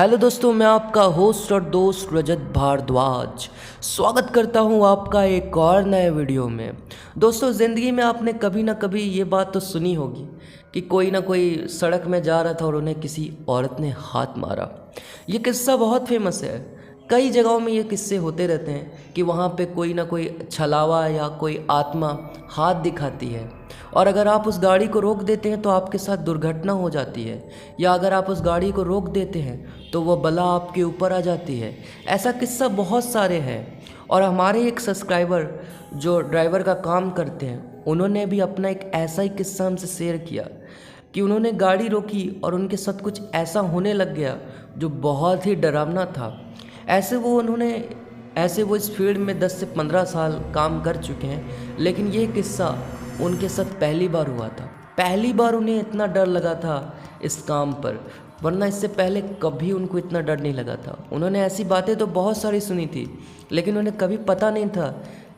Hello दोस्तों, मैं आपका होस्ट और दोस्त रजत भारद्वाज स्वागत करता हूं आपका एक और नए वीडियो में। दोस्तों, ज़िंदगी में आपने कभी ना कभी ये बात तो सुनी होगी कि कोई ना कोई सड़क में जा रहा था और उन्हें किसी औरत ने हाथ मारा। ये किस्सा बहुत फेमस है। कई जगहों में ये किस्से होते रहते हैं कि वहाँ पे कोई ना कोई छलावा या कोई आत्मा हाथ दिखाती है, और अगर आप उस गाड़ी को रोक देते हैं तो आपके साथ दुर्घटना हो जाती है, या अगर आप उस गाड़ी को रोक देते हैं तो वह बला आपके ऊपर आ जाती है। ऐसा किस्सा बहुत सारे हैं। और हमारे एक सब्सक्राइबर जो ड्राइवर का काम करते हैं, उन्होंने भी अपना एक ऐसा ही किस्सा हमसे शेयर किया कि उन्होंने गाड़ी रोकी और उनके साथ कुछ ऐसा होने लग गया जो बहुत ही डरावना था। ऐसे वो इस फील्ड में 10 से 15 साल काम कर चुके हैं, लेकिन ये किस्सा उनके साथ पहली बार हुआ था। पहली बार उन्हें इतना डर लगा था इस काम पर, वरना इससे पहले कभी उनको इतना डर नहीं लगा था। उन्होंने ऐसी बातें तो बहुत सारी सुनी थी, लेकिन उन्हें कभी पता नहीं था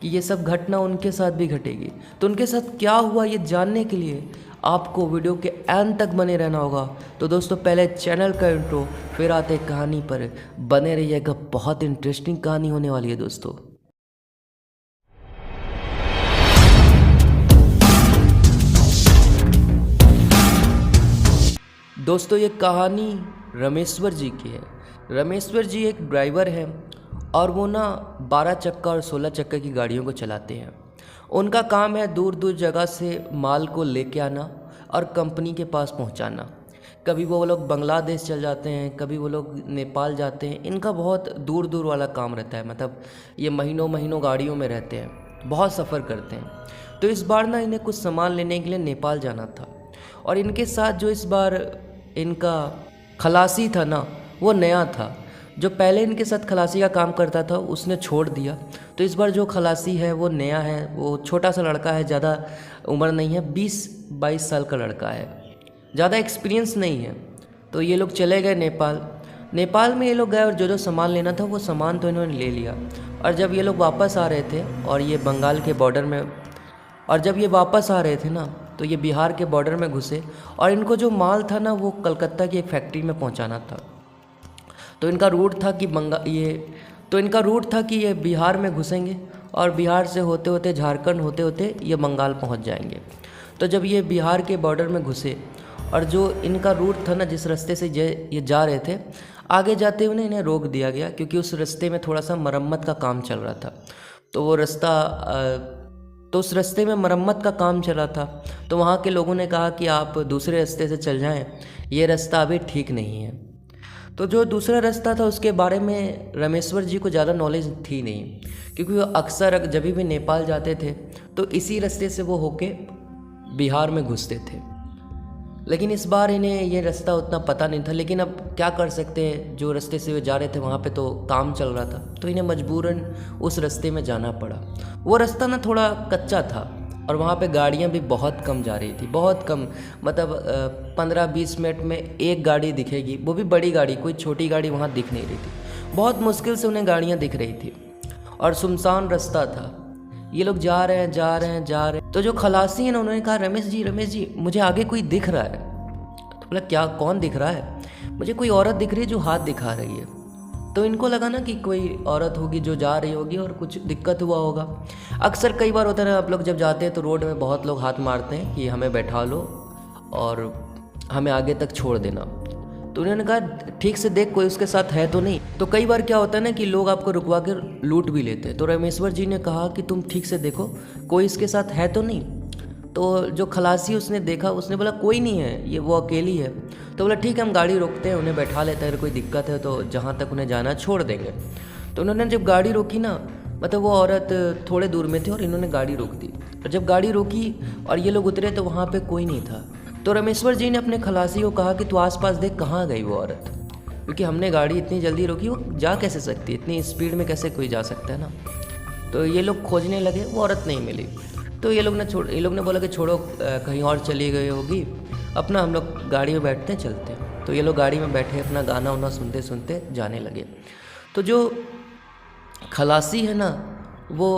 कि ये सब घटना उनके साथ भी घटेगी। तो उनके साथ क्या हुआ ये जानने के लिए आपको वीडियो के एंड तक बने रहना होगा। तो दोस्तों, पहले चैनल का इंट्रो, फिर आते कहानी पर। बने रहिएगा, बहुत इंटरेस्टिंग कहानी होने वाली है दोस्तों। दोस्तों, ये कहानी रमेश्वर जी की है। रमेश्वर जी एक ड्राइवर हैं और वो ना 12 चक्का और 16 चक्का की गाड़ियों को चलाते हैं। उनका काम है दूर दूर जगह से माल को लेके आना और कंपनी के पास पहुंचाना। कभी वो लोग बांग्लादेश चल जाते हैं, कभी वो लोग नेपाल जाते हैं। इनका बहुत दूर दूर वाला काम रहता है, मतलब ये महीनों महीनों गाड़ियों में रहते हैं, बहुत सफ़र करते हैं। तो इस बार ना इन्हें कुछ सामान लेने के लिए नेपाल जाना था, और इनके साथ जो इस बार इनका खलासी था ना, वो नया था। जो पहले इनके साथ खलासी का काम करता था उसने छोड़ दिया। तो इस बार जो खलासी है वो नया है। वो छोटा सा लड़का है, ज़्यादा उम्र नहीं है, 20-22 साल का लड़का है, ज़्यादा एक्सपीरियंस नहीं है। तो ये लोग चले गए नेपाल में ये लोग गए, और जो जो सामान लेना था वो सामान तो इन्होंने ले लिया। और जब ये लोग वापस आ रहे थे और ये बंगाल के बॉर्डर में, और जब ये वापस आ रहे थे ना, तो ये बिहार के बॉर्डर में घुसे, और इनको जो माल था ना वो कलकत्ता की एक फैक्ट्री में पहुंचाना था। तो इनका रूट था कि ये बिहार में घुसेंगे और बिहार से होते होते झारखंड होते होते ये बंगाल पहुंच जाएंगे। तो जब ये बिहार के बॉर्डर में घुसे, और जो इनका रूट था ना, जिस रास्ते से ये जा रहे थे, आगे जाते हुए इन्हें रोक दिया गया, क्योंकि उस रास्ते में थोड़ा सा मरम्मत का काम चल रहा था। तो उस रास्ते में मरम्मत का काम चला था। तो वहाँ के लोगों ने कहा कि आप दूसरे रास्ते से चल जाएं, ये रास्ता अभी ठीक नहीं है। तो जो दूसरा रास्ता था उसके बारे में रमेश्वर जी को ज़्यादा नॉलेज थी नहीं, क्योंकि वो अक्सर जब भी नेपाल जाते थे तो इसी रास्ते से वो होके बिहार में घुसते थे। लेकिन इस बार इन्हें ये रास्ता उतना पता नहीं था। लेकिन अब क्या कर सकते हैं, जो रास्ते से वे जा रहे थे वहाँ पे तो काम चल रहा था, तो इन्हें मजबूरन उस रास्ते में जाना पड़ा। वो रास्ता ना थोड़ा कच्चा था, और वहाँ पे गाड़ियाँ भी बहुत कम जा रही थी, बहुत कम। मतलब 15-20 मिनट में एक गाड़ी दिखेगी, वो भी बड़ी गाड़ी, कोई छोटी गाड़ी वहाँ दिख नहीं रही थी। बहुत मुश्किल से उन्हें गाड़ियाँ दिख रही थी, और सुनसान रास्ता था। ये लोग जा रहे हैं। तो जो खलासी है ना, उन्होंने कहा, रमेश जी मुझे आगे कोई दिख रहा है। तो बोला, क्या, कौन दिख रहा है? मुझे कोई औरत दिख रही है जो हाथ दिखा रही है। तो इनको लगा ना कि कोई औरत होगी जो जा रही होगी और कुछ दिक्कत हुआ होगा। अक्सर कई बार होता है ना, आप लोग जब जाते हैं तो रोड में बहुत लोग हाथ मारते हैं कि हमें बैठा लो और हमें आगे तक छोड़ देना। तो उन्होंने कहा, ठीक से देख कोई उसके साथ है तो नहीं। तो कई बार क्या होता है ना कि लोग आपको रुकवा कर लूट भी लेते हैं। तो रमेश्वर जी ने कहा कि तुम ठीक से देखो कोई इसके साथ है तो नहीं। तो जो खलासी उसने देखा, उसने बोला कोई नहीं है, ये वो अकेली है। तो बोला ठीक है, हम गाड़ी रोकते हैं, उन्हें बैठा लेते हैं, अगर कोई दिक्कत है तो जहाँ तक उन्हें जाना छोड़ देंगे। तो उन्होंने जब गाड़ी रोकी ना, मतलब वो औरत थोड़े दूर में थी और इन्होंने गाड़ी रोक दी। और जब गाड़ी रोकी और ये लोग उतरे तो वहाँ पे कोई नहीं था। तो रमेश्वर जी ने अपने खलासी को कहा कि तू आसपास देख, कहाँ गई वो औरत, क्योंकि हमने गाड़ी इतनी जल्दी रोकी, वो जा कैसे सकती, इतनी स्पीड में कैसे कोई जा सकता है ना। तो ये लोग खोजने लगे, वो औरत नहीं मिली। तो ये लोग ने बोला कि छोड़ो, कहीं और चली गई होगी, अपना हम लोग गाड़ी में बैठते चलते। तो ये लोग गाड़ी में बैठे अपना गाना वाना सुनते सुनते जाने लगे। तो जो खलासी है ना, वो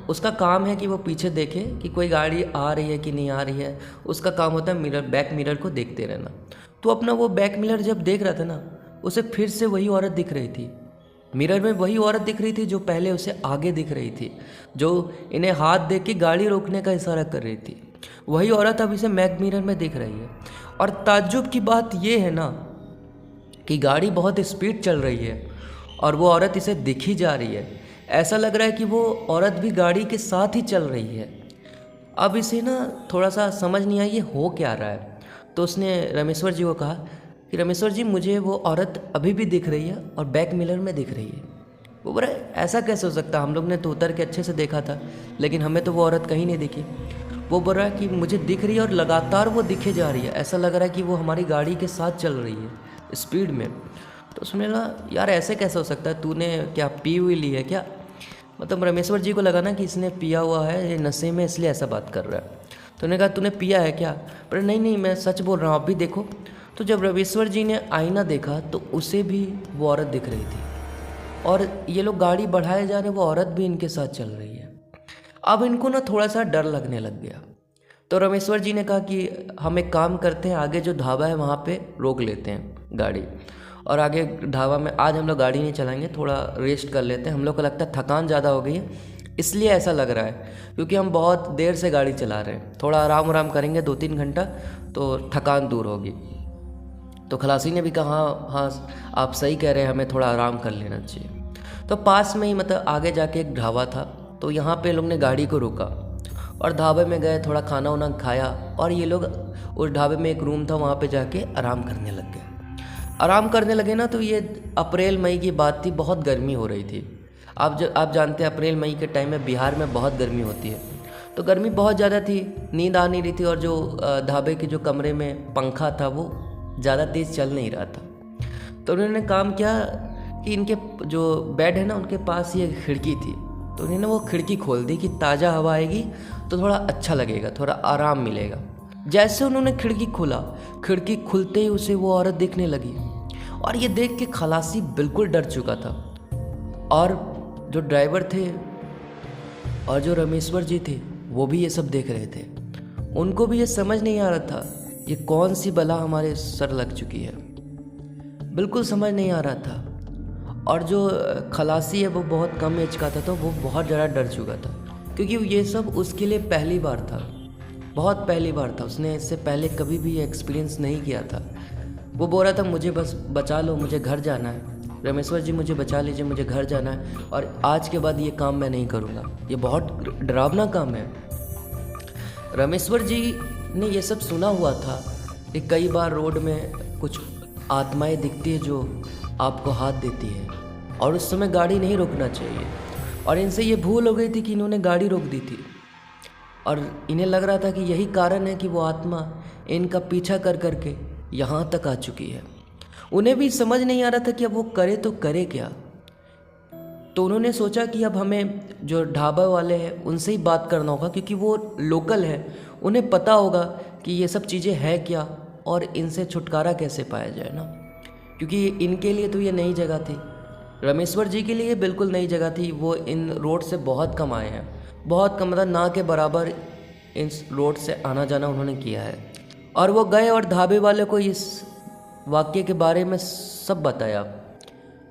उसका काम है कि वो पीछे देखे कि कोई गाड़ी आ रही है कि नहीं आ रही है। उसका काम होता है बैक मिरर को देखते रहना। तो अपना वो बैक मिरर जब देख रहा था ना, उसे फिर से वही औरत दिख रही थी। मिरर में वही औरत दिख रही थी जो पहले उसे आगे दिख रही थी, जो इन्हें हाथ दे के गाड़ी रोकने का इशारा कर रही थी। वही औरत अब इसे बैक मिरर में दिख रही है। और ताज्जुब की बात यह है ना कि गाड़ी बहुत स्पीड चल रही है और वो औरत इसे दिख ही जा रही है। ऐसा लग रहा है कि वो औरत भी गाड़ी के साथ ही चल रही है। अब इसे ना थोड़ा सा समझ नहीं आया ये हो क्या रहा है। तो उसने रामेश्वर जी को कहा कि रामेश्वर जी, मुझे वो औरत अभी भी दिख रही है और बैक मिरर में दिख रही है। वो बोला ऐसा कैसे हो सकता, हम लोग ने तो उतर के अच्छे से देखा था, लेकिन हमें तो वो औरत कहीं नहीं दिखी। वो बोल रहा है कि मुझे दिख रही है और लगातार वो दिखे जा रही है, ऐसा लग रहा है कि वो हमारी गाड़ी के साथ चल रही है स्पीड में। तो उसने कहा यार ऐसे कैसे हो सकता है, तूने क्या पी हुई ली है क्या? मतलब रामेश्वर जी को लगा ना कि इसने पिया हुआ है, ये नशे में, इसलिए ऐसा बात कर रहा है। तो उन्होंने कहा तूने पिया है क्या? पर नहीं नहीं, मैं सच बोल रहा हूँ, आप भी देखो। तो जब रामेश्वर जी ने आईना देखा तो उसे भी वो औरत दिख रही थी और ये लोग गाड़ी बढ़ाए जा रहे, वो औरत भी इनके साथ चल रही है। अब इनको ना थोड़ा सा डर लगने लग गया। तो रामेश्वर जी ने कहा कि हम एक काम करते हैं, आगे जो ढाबा है वहाँ पे रोक लेते हैं गाड़ी, और आगे ढाबा में आज हम लोग गाड़ी नहीं चलाएंगे, थोड़ा रेस्ट कर लेते हैं। हम लोग को लगता है थकान ज़्यादा हो गई है, इसलिए ऐसा लग रहा है, क्योंकि हम बहुत देर से गाड़ी चला रहे हैं। थोड़ा आराम करेंगे 2-3 घंटा तो थकान दूर होगी। तो खलासी ने भी कहा हाँ आप सही कह रहे हैं, हमें थोड़ा आराम कर लेना चाहिए। तो पास में ही मतलब आगे जाके एक ढाबा था, तो यहाँ पे लोग ने गाड़ी को रोका और ढाबे में गए, थोड़ा खाना वाना खाया और ये लोग उस ढाबे में एक रूम था, वहाँ पे जाके आराम करने लग गए। आराम करने लगे ना, तो ये अप्रैल मई की बात थी, बहुत गर्मी हो रही थी। आप जानते हैं अप्रैल मई के टाइम में बिहार में बहुत गर्मी होती है, तो गर्मी बहुत ज़्यादा थी, नींद आ नहीं रही थी और जो ढाबे के जो कमरे में पंखा था वो ज़्यादा तेज़ चल नहीं रहा था। तो उन्होंने काम किया कि इनके जो बेड है ना उनके पास ही एक खिड़की थी, तो उन्होंने वो खिड़की खोल दी कि ताज़ा हवा आएगी तो थोड़ा अच्छा लगेगा, थोड़ा आराम मिलेगा। जैसे उन्होंने खिड़की खोला, खिड़की खुलते ही उसे वो औरत दिखने लगी और ये देख के खलासी बिल्कुल डर चुका था। और जो ड्राइवर थे और जो रामेश्वर जी थे वो भी ये सब देख रहे थे। उनको भी ये समझ नहीं आ रहा था ये कौन सी बला हमारे सर लग चुकी है, बिल्कुल समझ नहीं आ रहा था। और जो खलासी है वो बहुत कम एज का था, तो वो बहुत ज़्यादा डर चुका था, क्योंकि ये सब उसके लिए पहली बार था, बहुत पहली बार था। उसने इससे पहले कभी भी ये एक्सपीरियंस नहीं किया था। वो बोल रहा था मुझे बस बचा लो, मुझे घर जाना है, रामेश्वर जी मुझे बचा लीजिए, मुझे घर जाना है और आज के बाद ये काम मैं नहीं करूँगा, ये बहुत डरावना काम है। रामेश्वर जी ने ये सब सुना हुआ था कि कई बार रोड में कुछ आत्माएं दिखती है जो आपको हाथ देती है और उस समय गाड़ी नहीं रोकना चाहिए, और इनसे ये भूल हो गई थी कि इन्होंने गाड़ी रोक दी थी और इन्हें लग रहा था कि यही कारण है कि वो आत्मा इनका पीछा कर करके यहाँ तक आ चुकी है। उन्हें भी समझ नहीं आ रहा था कि अब वो करे तो करे क्या। तो उन्होंने सोचा कि अब हमें जो ढाबा वाले हैं उनसे ही बात करना होगा, क्योंकि वो लोकल है, उन्हें पता होगा कि ये सब चीज़ें हैं क्या और इनसे छुटकारा कैसे पाया जाए ना, क्योंकि इनके लिए तो ये नई जगह थी, रामेश्वर जी के लिए बिल्कुल नई जगह थी। वो इन रोड से बहुत कम आए हैं, बहुत कम, मतलब ना के बराबर इस रोड से आना जाना उन्होंने किया है। और वो गए और ढाबे वाले को इस वाक्य के बारे में सब बताया।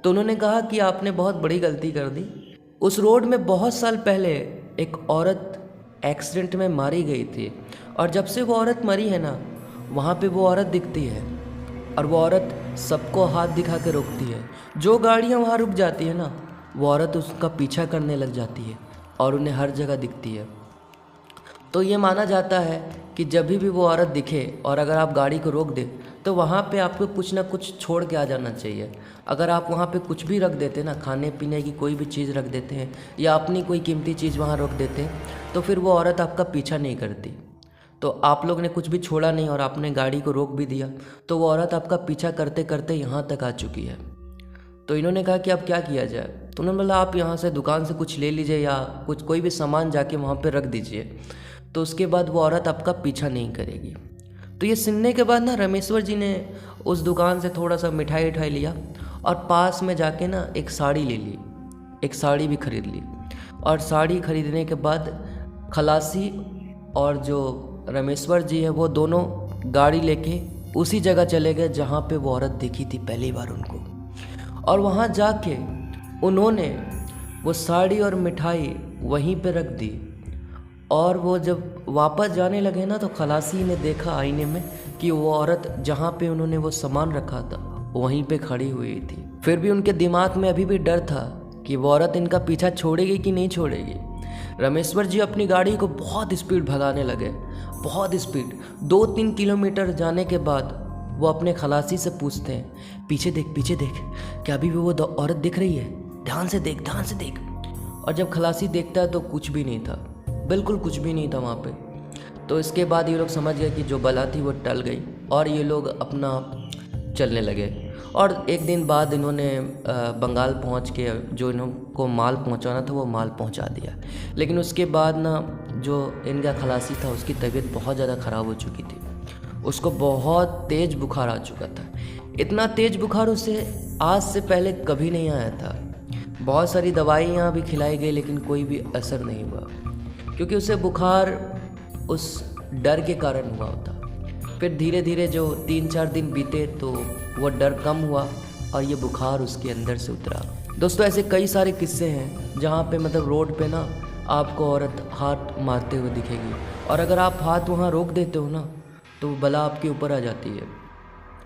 तो उन्होंने कहा कि आपने बहुत बड़ी गलती कर दी। उस रोड में बहुत साल पहले एक औरत एक्सीडेंट में मारी गई थी, और जब से वो औरत मरी है ना, वहाँ पे वो औरत दिखती है और वो औरत सबको हाथ दिखा के रोकती है। जो गाड़ियाँ वहाँ रुक जाती है ना, वो औरत उसका पीछा करने लग जाती है और उन्हें हर जगह दिखती है। तो ये माना जाता है कि जब भी वो औरत दिखे और अगर आप गाड़ी को रोक दें तो वहाँ पे आपको कुछ ना कुछ छोड़ के आ जाना चाहिए। अगर आप वहाँ पे कुछ भी रख देते ना, खाने पीने की कोई भी चीज़ रख देते हैं या अपनी कोई कीमती चीज़ वहाँ रख देते हैं, तो फिर वो औरत आपका पीछा नहीं करती। तो आप लोग ने कुछ भी छोड़ा नहीं और आपने गाड़ी को रोक भी दिया, तो वो औरत आपका पीछा करते करते यहाँ तक आ चुकी है। तो इन्होंने कहा कि अब क्या किया जाए। तो उन्होंने बोला आप यहाँ से दुकान से कुछ ले लीजिए या कुछ कोई भी सामान जाके वहाँ पे रख दीजिए, तो उसके बाद वो औरत आपका पीछा नहीं करेगी। तो ये सुनने के बाद ना रामेश्वर जी ने उस दुकान से थोड़ा सा मिठाई उठाई लिया और पास में जाके ना एक साड़ी ले ली, एक साड़ी भी खरीद ली। और साड़ी खरीदने के बाद खलासी और जो रामेश्वर जी है वो दोनों गाड़ी लेके उसी जगह चले गए जहाँ पे वो औरत देखी थी पहली बार उनको। और वहाँ जाके उन्होंने वो साड़ी और मिठाई वहीं पे रख दी। और वो जब वापस जाने लगे ना, तो खलासी ने देखा आईने में कि वो औरत जहाँ पे उन्होंने वो सामान रखा था वहीं पे खड़ी हुई थी। फिर भी उनके दिमाग में अभी भी डर था कि वो औरत इनका पीछा छोड़ेगी कि नहीं छोड़ेगी। रामेश्वर जी अपनी गाड़ी को बहुत स्पीड भगाने लगे, बहुत स्पीड। 2-3 किलोमीटर जाने के बाद वो अपने खलासी से पूछते हैं, पीछे देख पीछे देख, क्या अभी भी वो औरत दिख रही है? ध्यान से देख, ध्यान से देख। और जब खलासी देखता है तो कुछ भी नहीं था, बिल्कुल कुछ भी नहीं था वहाँ पे। तो इसके बाद ये लोग समझ गए कि जो बला थी वो टल गई और ये लोग अपना चलने लगे। और एक दिन बाद इन्होंने बंगाल पहुँच के जो इनको माल पहुँचाना था वो माल पहुँचा दिया। लेकिन उसके बाद ना जो इनका खलासी था उसकी तबीयत बहुत ज़्यादा ख़राब हो चुकी थी। उसको बहुत तेज़ बुखार आ चुका था। इतना तेज़ बुखार उसे आज से पहले कभी नहीं आया था। बहुत सारी दवाइयाँ भी खिलाई गई लेकिन कोई भी असर नहीं हुआ, क्योंकि उसे बुखार उस डर के कारण हुआ होता। फिर धीरे धीरे जो 3-4 दिन बीते तो वो डर कम हुआ और ये बुखार उसके अंदर से उतरा। दोस्तों ऐसे कई सारे किस्से हैं जहाँ पे मतलब रोड पे ना आपको औरत हाथ मारते हुए दिखेगी, और अगर आप हाथ वहाँ रोक देते हो ना तो वो बला आपके ऊपर आ जाती है।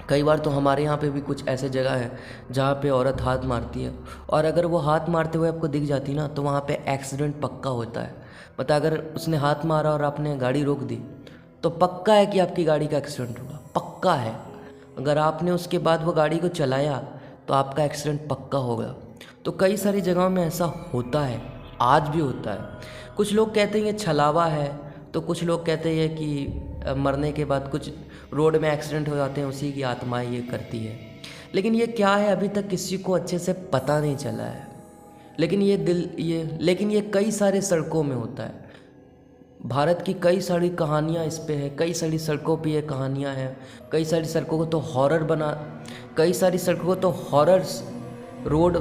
कई बार तो हमारे यहाँ पे भी कुछ ऐसे जगह है जहाँ पे औरत हाथ मारती है, और अगर वो हाथ मारते हुए आपको दिख जाती ना तो वहाँ पे एक्सीडेंट पक्का होता है। मतलब अगर उसने हाथ मारा और आपने गाड़ी रोक दी तो पक्का है कि आपकी गाड़ी का एक्सीडेंट होगा, पक्का है। अगर आपने उसके बाद वो गाड़ी को चलाया तो आपका एक्सीडेंट पक्का होगा। तो कई सारी जगहों में ऐसा होता है, आज भी होता है। कुछ लोग कहते हैं ये छलावा है, तो कुछ लोग कहते हैं कि मरने के बाद कुछ रोड में एक्सीडेंट हो जाते हैं, उसी की आत्माएं ये करती है। लेकिन ये क्या है अभी तक किसी को अच्छे से पता नहीं चला है। लेकिन ये कई सारे सड़कों में होता है। भारत की कई सारी कहानियाँ इस पे है, कई सारी सड़कों पे ये कहानियाँ हैं। कई सारी सड़कों को तो हॉरर रोड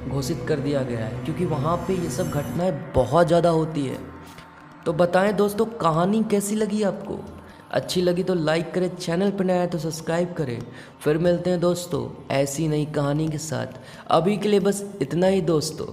घोषित कर दिया गया है, क्योंकि वहाँ पे ये सब घटनाएं बहुत ज़्यादा होती है। तो बताएं दोस्तों, कहानी कैसी लगी आपको? अच्छी लगी तो लाइक करें, चैनल पर नया है तो सब्सक्राइब करें। फिर मिलते हैं दोस्तों ऐसी नई कहानी के साथ। अभी के लिए बस इतना ही दोस्तों।